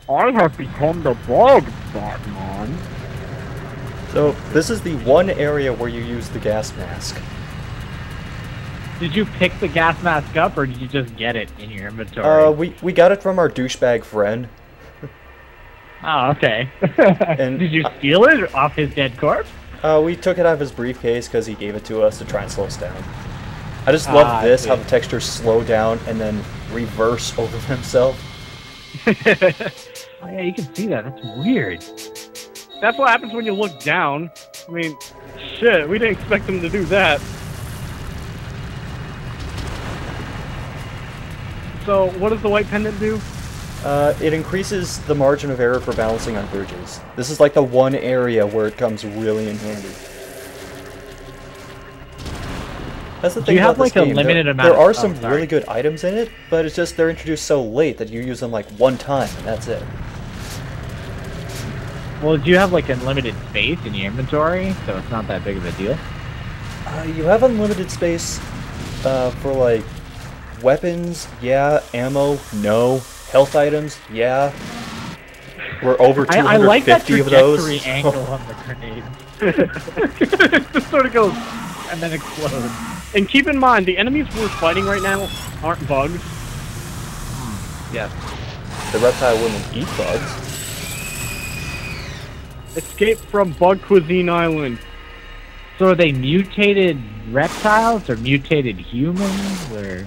I have become the bug, Batman. So, this is the one area where you use the gas mask. Did you pick the gas mask up, or did you just get it in your inventory? We got it from our douchebag friend. Oh, okay. And did you steal it off his dead corpse? We took it out of his briefcase because he gave it to us to try and slow us down. I just love this, how the textures slow down and then reverse over themselves. Oh yeah, you can see that. That's weird. That's what happens when you look down. I mean, shit, we didn't expect them to do that. So, what does the white pendant do? It increases the margin of error for balancing on bridges. This is like the one area where it comes really in handy. That's the thing you about have like this a game. limited there, amount there are of, some really good items in it, but it's just they're introduced so late that you use them like one time and that's it. Well, do you have like unlimited space in your inventory, so it's not that big of a deal? You have unlimited space for like weapons, yeah. Ammo, no. Health items, yeah. We're over 250 I like that of those. trajectory angle on the grenade. It just sort of goes and then explodes. And keep in mind, the enemies we're fighting right now aren't bugs. Yes. The reptile wouldn't eat bugs. Escape from Bug Cuisine Island. So are they mutated reptiles or mutated humans or?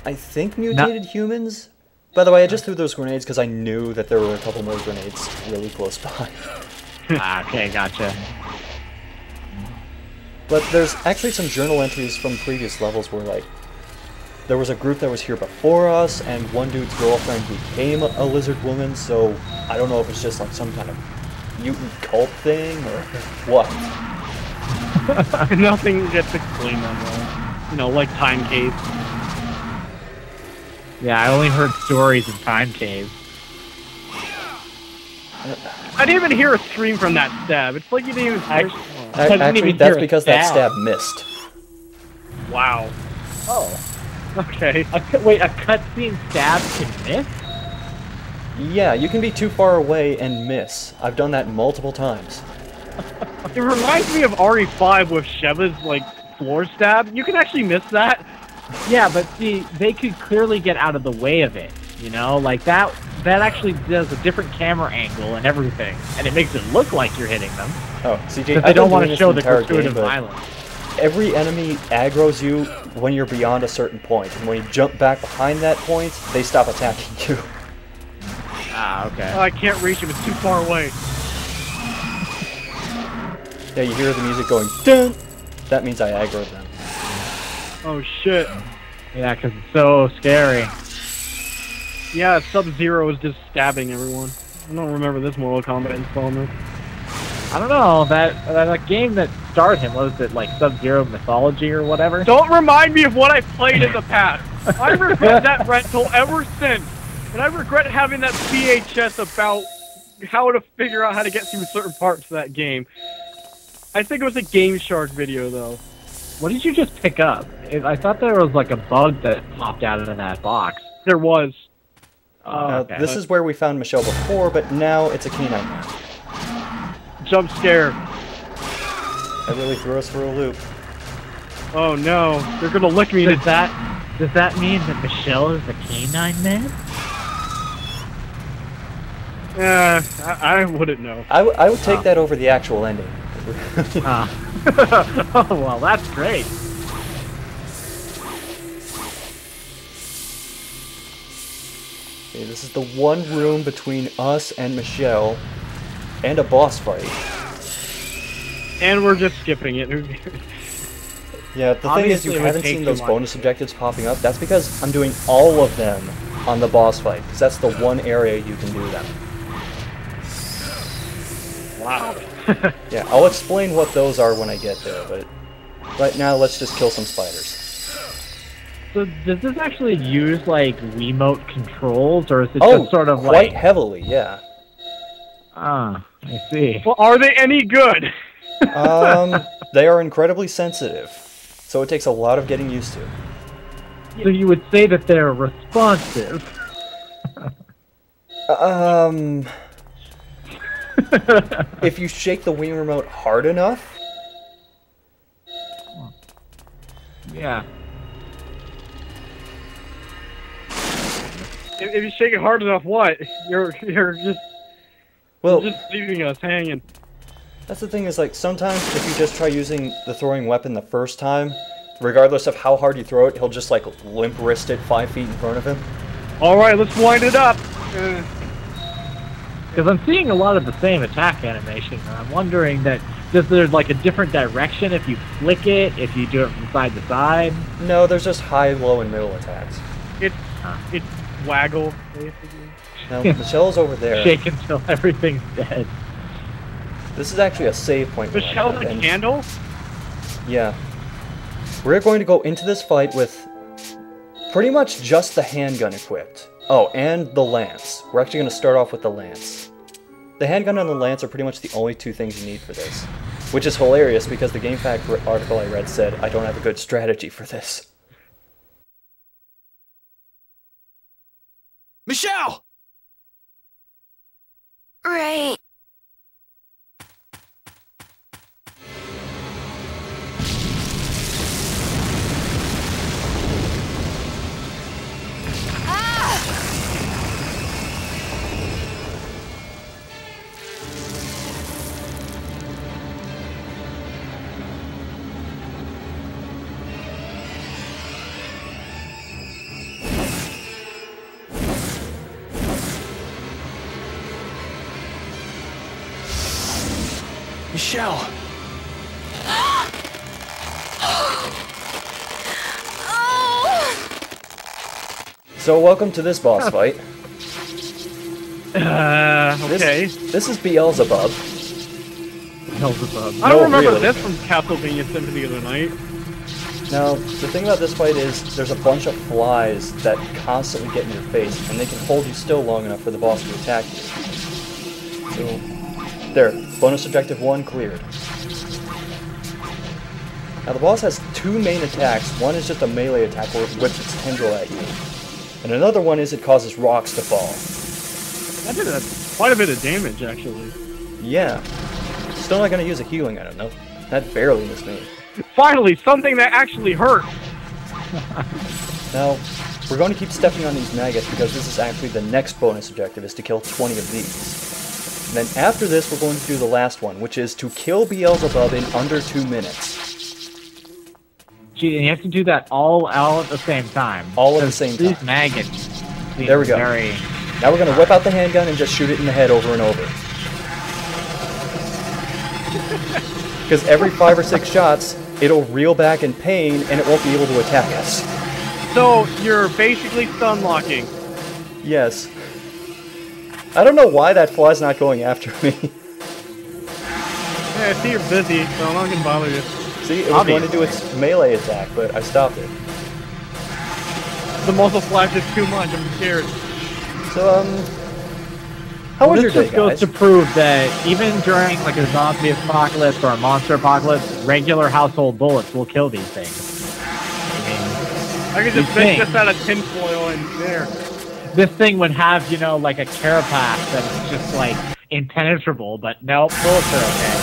I think mutated humans. By the way, I just threw those grenades because I knew that there were a couple more grenades really close by. Okay, gotcha. But there's actually some journal entries from previous levels where, like, there was a group that was here before us, and one dude's girlfriend became a lizard woman, so I don't know if it's just like some kind of mutant cult thing or what. Nothing gets explained on that. You know, like Time Cave. Yeah, I only heard stories of Time Cave. I didn't even hear a scream from that stab. It's like you didn't even... Actually, that's because that stab missed. Wow. Oh. Okay. Wait, a cutscene stab can miss? Yeah, you can be too far away and miss. I've done that multiple times. It reminds me of RE5 with Sheva's, like, floor stab. You can actually miss that. Yeah, but see, they could clearly get out of the way of it, you know? Like, that actually does a different camera angle and everything, and it makes it look like you're hitting them. Oh, CJ, they don't want to show the gratuitous violence. Every enemy aggroes you when you're beyond a certain point, and when you jump back behind that point, they stop attacking you. Ah, okay. I can't reach him, it's too far away. Yeah, you hear the music going, dun! That means I aggroed them. Oh shit. Yeah, because it's so scary. Yeah, Sub-Zero is just stabbing everyone. I don't remember this Mortal Kombat installment. I don't know, that game that starred him, what was it, like Sub-Zero Mythology or whatever? Don't remind me of what I played in the past! I regret that rental ever since! And I regret having that VHS about how to figure out how to get through certain parts of that game. I think it was a Game Shark video, though. What did you just pick up? I thought there was like a bug that popped out of that box. There was. Okay. This is where we found Michelle before, but now it's a canine now. Jump scare. That really threw us for a loop. Oh no, they're gonna lick me. Does that mean that Michelle is the canine man? I wouldn't know. I would take that over the actual ending. Oh, well, that's great. Okay, this is the one room between us and Michelle, and a boss fight. And we're just skipping it. Yeah, the thing is, you haven't seen those bonus objectives popping up. That's because I'm doing all of them on the boss fight, because that's the one area you can do them. Wow. Yeah, I'll explain what those are when I get there, but right now let's just kill some spiders. So does this actually use like Wiimote controls, or is it just sort of like... quite heavily, yeah. Ah, I see. Well, are they any good? They are incredibly sensitive, so it takes a lot of getting used to. So you would say that they're responsive. If you shake the Wii remote hard enough. Yeah. If you shake it hard enough, what? You're just leaving us hanging. That's the thing is, like, sometimes if you just try using the throwing weapon the first time, regardless of how hard you throw it, he'll just, like, limp wrist it 5 feet in front of him. Alright, let's wind it up! Because I'm seeing a lot of the same attack animation, and I'm wondering that does there like a different direction if you flick it, if you do it from side to side? No, there's just high, low, and middle attacks. It's waggle, basically. Now, Michelle's over there. Shake until everything's dead. This is actually a save point. Michelle's a candle? Yeah. We're going to go into this fight with pretty much just the handgun equipped. Oh, and the lance. We're actually going to start off with the lance. The handgun and the lance are pretty much the only 2 things you need for this. Which is hilarious because the GameFAQ article I read said, I don't have a good strategy for this. Michelle! Right. Michelle! So welcome to this boss fight. Okay. This is Beelzebub. Beelzebub. I don't remember really. this from Castlevania Symphony of the Night. Now, the thing about this fight is there's a bunch of flies that constantly get in your face, and they can hold you still long enough for the boss to attack you. So, there. Bonus objective 1 cleared. Now, the boss has 2 main attacks. One is just a melee attack where it whips its tendril at you. And another one is it causes rocks to fall. That did quite a bit of damage, actually. Yeah. Still not gonna use a healing item, no. That barely missed me. Finally, something that actually hurt! Now, we're going to keep stepping on these maggots because this is actually the next bonus objective, is to kill 20 of these. And then after this, we're going to do the last one, which is to kill Beelzebub in under 2 minutes. Gee, and you have to do that all at the same time. All at the same time. These maggots seem There we go. very... Now we're going to whip out the handgun and just shoot it in the head over and over. Because every 5 or 6 shots, it'll reel back in pain and it won't be able to attack us. So, you're basically stun locking. Yes. I don't know why that fly's not going after me. Hey, I see you're busy, so I'm not gonna bother you. See, it was going to do its melee attack, but I stopped it. The muzzle flash is too much, I'm scared. So, how was your This day, just goes guys? to prove that even during like a zombie apocalypse or a monster apocalypse, regular household bullets will kill these things. I could just make this out of tinfoil and there. This thing would have, you know, like a carapace that's just like impenetrable, but no, bullets are okay.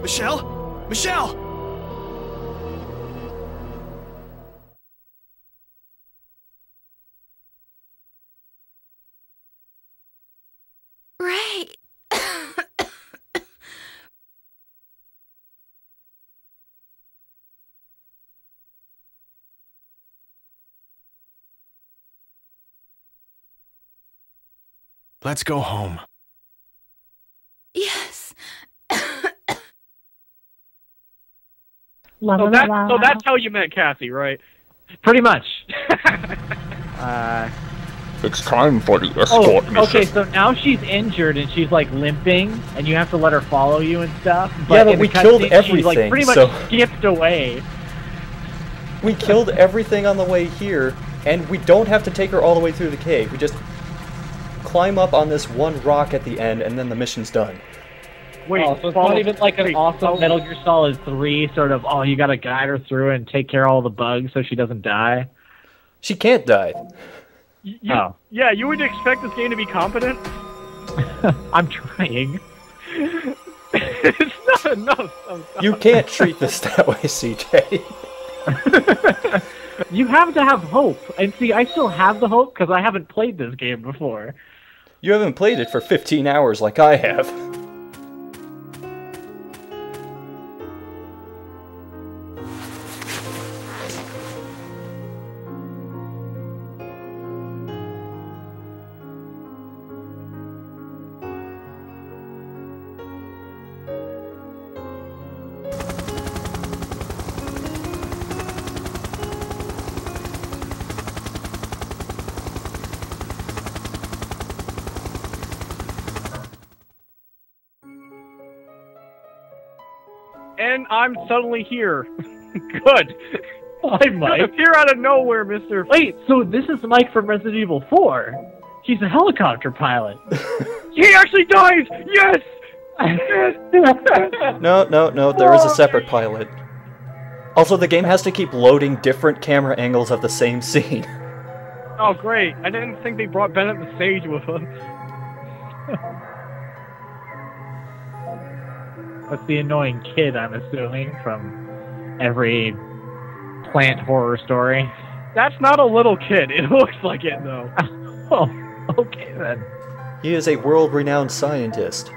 Michelle? Michelle! Let's go home. Yes. So that's how you met Cassie, right? Pretty much. It's time for the escort mission. Okay, so now she's injured and she's like limping, and you have to let her follow you and stuff. Yeah, but in we the killed cutscene, everything, She's like pretty much so- skipped away. We killed everything on the way here, and we don't have to take her all the way through the cave. We just climb up on this one rock at the end, and then the mission's done. Wait, So it's not even like an awesome Metal Gear Solid 3 sort of, you gotta guide her through and take care of all the bugs so she doesn't die? She can't die. Oh. Yeah, you would expect this game to be competent? I'm trying. It's not enough sometimes. You can't treat this that way, CJ. You have to have hope. And see, I still have the hope because I haven't played this game before. You haven't played it for 15 hours like I have. And I'm suddenly here. Good. Hi, Mike. Appear out of nowhere, Mr. Wait, so this is Mike from Resident Evil 4. He's a helicopter pilot. He actually dies! Yes! No, there is a separate pilot. Also, the game has to keep loading different camera angles of the same scene. Oh, great. I didn't think they brought Bennett the Sage with them. That's the annoying kid, I'm assuming, from every plant horror story. That's not a little kid. It looks like it, though. Oh, okay then. He is a world-renowned scientist.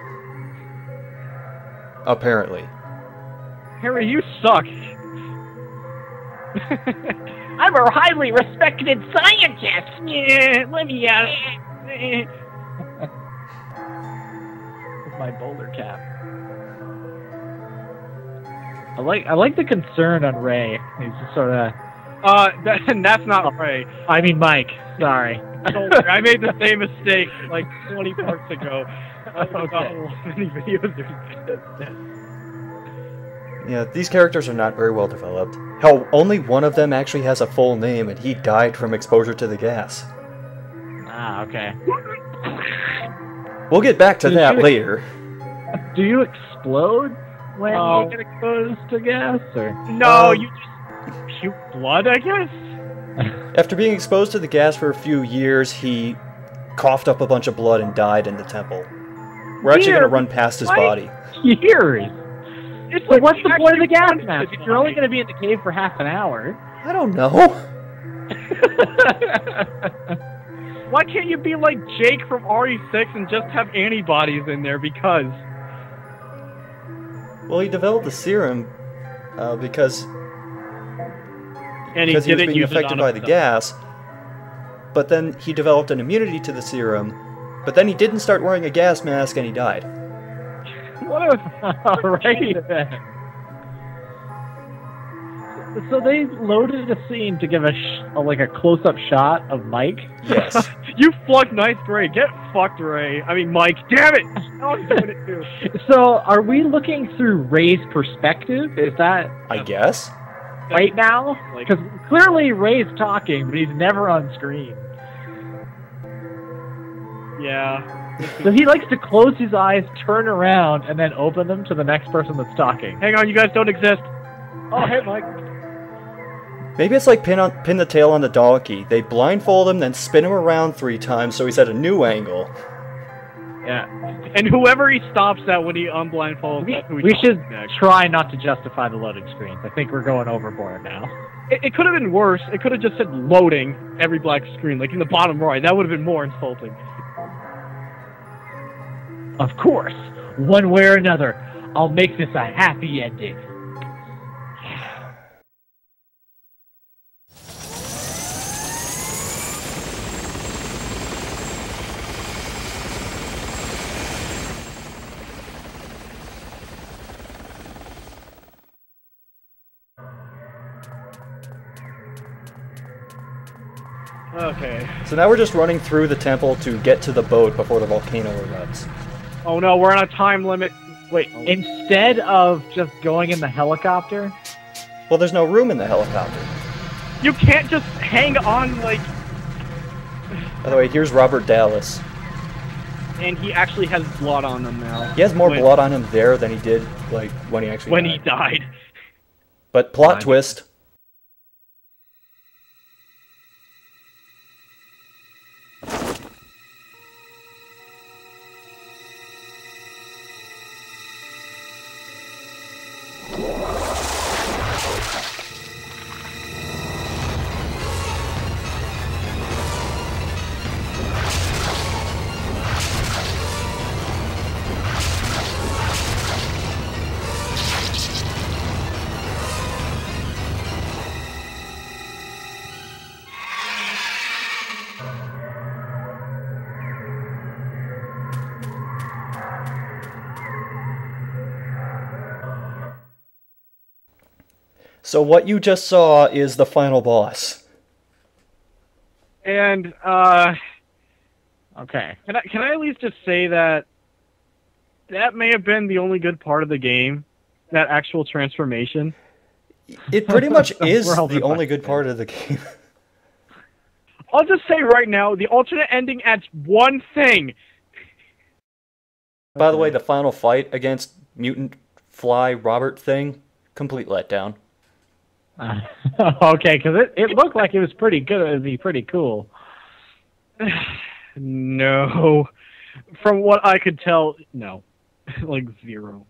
Apparently. Harry, you suck. I'm a highly respected scientist! Yeah, let me out. With my bowler cap. I like the concern on Ray. He's just sort of... That's not Ray. I mean Mike. Sorry. Don't worry, I made the same mistake like 20 parts ago. Okay. Many videos are... Yeah, these characters are not very well developed. Hell, only one of them actually has a full name, and he died from exposure to the gas. Ah, okay. We'll get back to that later. Do you explode when you get exposed to gas, or? No, you just puke blood, I guess? After being exposed to the gas for a few years, he coughed up a bunch of blood and died in the temple. We're actually going to run past his body. Years! It's So like what's the point of the gas actually mask? wanted If to you're only die. going to be in the cave for half an hour. I don't know. Why can't you be like Jake from RE6 and just have antibodies in there because... Well, he developed the serum because And he was didn't being use it affected on by the himself. gas. But then he developed an immunity to the serum. But then he didn't start wearing a gas mask and he died. What if... Alright then. So they loaded a scene to give a close-up shot of Mike? Yes. You flunked ninth grade. Get fucked, Ray. I mean, Mike. Damn it! Now I'm doing it too. So are we looking through Ray's perspective? Is that I guess. right now? Like- Because clearly Ray's talking, but he's never on screen. Yeah. So he likes to close his eyes, turn around, and then open them to the next person that's talking. Hang on, you guys don't exist. Oh, hey, Mike. Maybe it's like pin the tail on the donkey. They blindfold him, then spin him around 3 times so he's at a new angle. Yeah. And whoever he stops at when he unblindfolds, that's who he We talks should to next. try not to justify the loading screens. I think we're going overboard now. It could have been worse. It could have just said loading every black screen, like in the bottom right. That would have been more insulting. Of course, one way or another, I'll make this a happy ending. Okay. So now we're just running through the temple to get to the boat before the volcano erupts. Oh no, we're on a time limit. Wait. Instead of just going in the helicopter, Well, there's no room in the helicopter. You can't just hang on, like... By the way, here's Robert Dallas. And he actually has blood on him now. He has more blood on him there than he did, like, when he actually When died. he died. But plot twist. So what you just saw is the final boss. And, okay. Can I at least just say that that may have been the only good part of the game? That actual transformation? It pretty much is We're all the only divided. good part of the game. I'll just say right now, the alternate ending adds one thing. By the way, the final fight against Mutant Fly Robert thing, complete letdown. Okay, because it looked like it was pretty good. It would be pretty cool. No. From what I could tell, no. Like, 0.